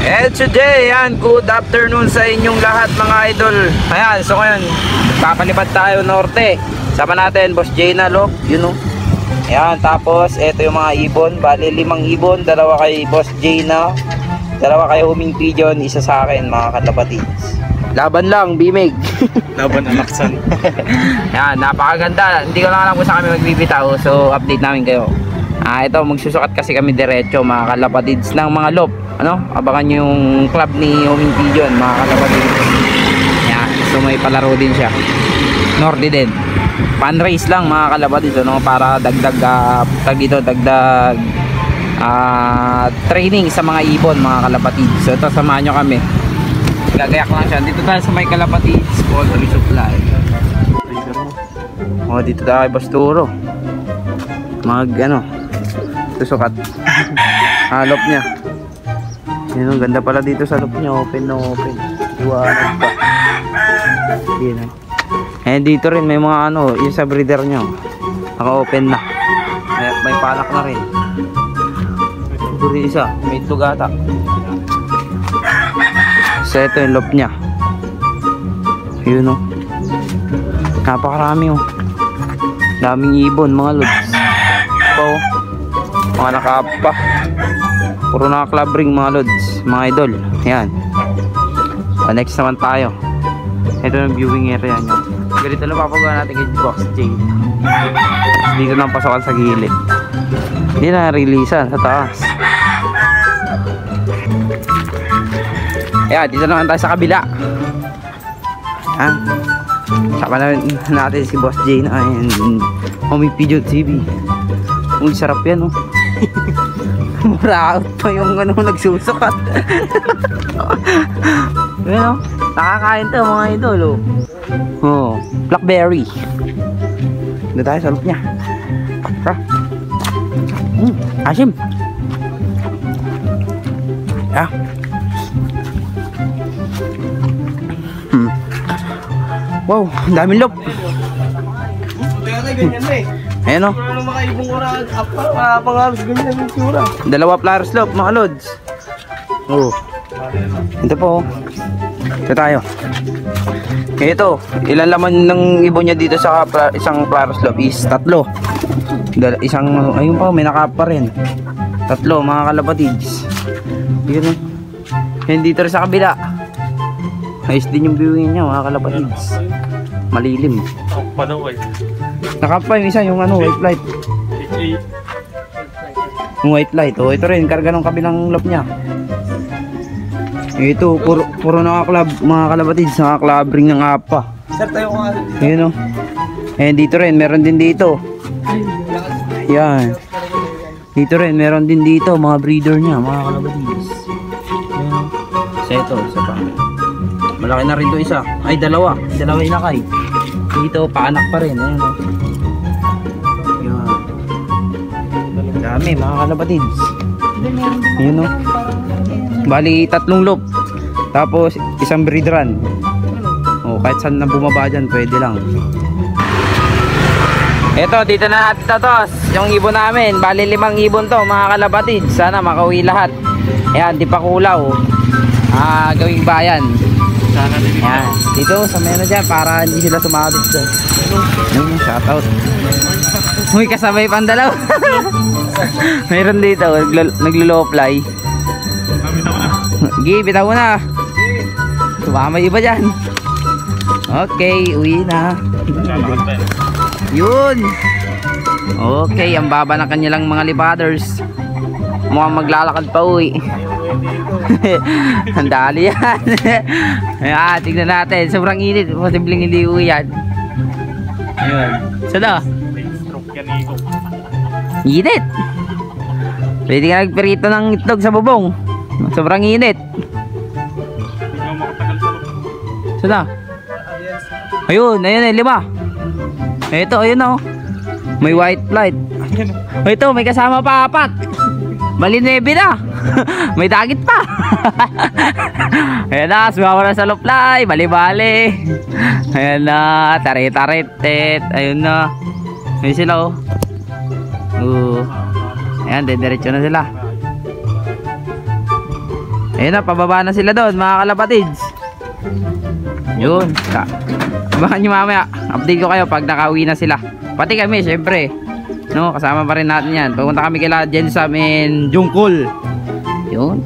And today, yan, good afternoon sa inyong lahat mga idol. Ayan, so ngayon, papalipad tayo norte. Sama natin, Boss Jay na loob, yun o. Ayan, tapos, eto yung mga ibon. Bali, 5 ibon, 2 kay Boss Jay na, 2 kay Huming Pigeon, 1 sa akin, mga kalapatids. Laban lang, bimig. Laban anaksan. Ayan, napakaganda. Hindi ko lang alam kung saan kami magbibitaw, so update namin kayo. Ito, magsusukat kasi kami diretso mga kalapatids ng mga lop. Ano? Abangan nyo yung club ni Huming Pigeon mga kalapatids. Yan. So may palaro din siya. Norte din. Fan race lang mga kalapatids, ano? Para dagdag dagdag training sa mga ibon mga kalapatids. So ito, samahan nyo kami. Gagayak lang siya. Dito tayo sa may kalapatids poultry supply. Oh, dito tayo kay Basturo. Susukat lop niya. Yun, ang ganda pala dito sa lop niya. Open na open. Duwanan pa. Yun. And dito rin may mga yung sa breeder niya. Naka-open na. May palak na rin. Dito isa. May tugata. So ito yung lop niya. Yun o. Napakarami o. Daming ibon mga lods. Mga nakapa. Puro naka club ring mga lods, mga idol. Yan. Next naman tayo. Ito yung viewing area nyo. Ganito lang papagawa natin kay Boss Jay. Dito nang pasokan sa gilid. Hindi na releasean sa taas. Ayan, dito naman tayo sa kabila. Ayan. Saka natin si Boss Jay na Huming Pigeon TV. Uy, sarap yan, oh. Mura out pa yung nagsusukat. Yun, oh. Nakakain to mga idol, oh. Oh, blackberry. Dito tayo sa loob niya. Asim. Ah. Wow, daming loob. Ayan o. Dalawa flowers loop mga lods. Oh. Ito po. Ito tayo. Ito, ilan laman ng ibon niya dito sa isang flowers loop is 3. Ayun pa, may nakapa rin. 3 mga kalapatids. Yun o. Yan dito rin sa kabila. Ayos din yung viewing niya mga kalapatids. Malilim. Nakapa yung isa, yung white light. Yung white light. Oh, ito rin, karga ng kabilang lop niya. Ito, puro naka-club, mga kalapatids, naka-club ring ng apa. Sir, tayo ko nga. Ayun o. Dito rin, meron din dito. Yan. Dito rin, meron din dito, mga breeder niya, mga kalapatids. Ayun o. Isa pa. Malaki na rin to isa. Ay, dalawa inakay. Dito, paanak pa rin. Ayun o. Dami mga kalapatids. Yun o. Bali 3 loop. Tapos isang breed run. O kahit saan na bumaba dyan pwede lang. Eto, dito na natin tatos yung ibon namin. Bali 5 ibon to mga kalapatids. Sana makauwi lahat. Ayan, di pa kulaw. Gawing bayan. Ayan, dito sa mena dyan para hindi sila sumabit dyan. Shoutout. Uy, kasabay pang dalaw. Mayroon dito, naglo-low fly. Gi, bitaw na. Sumama iba dyan. Okay, uwi na. Yun. Okay, ang baba ng kanilang mga lipaders. Mukhang maglalakad pa uwi. Ang dali yan. Ayan, tignan natin. Sobrang init. Posibleng hindi uwi yan. Ayun. Sada. Init. Pwede ka nagperito ng itlog sa bubong. Sobrang init. Sada. Ayun, 5. Ito, ayun o. May white light. Ito, may kasama pa 4. Bali 9 na. May dagit pa. Ayan na, sumama na sa loplay. Bali-bali. Ayan na, tarit-tarit. Ayun na. Ayun sila oh. Ayan, dediretso na sila. Ayun na, pababa na sila doon mga kalapatids. Yun. Abangan nyo mamaya. Update ko kayo pag nakauwi na sila. Pati kami, syempre. No, kasama pa rin natin yan. Pupunta kami kila Jensam and Jungkol. Yun.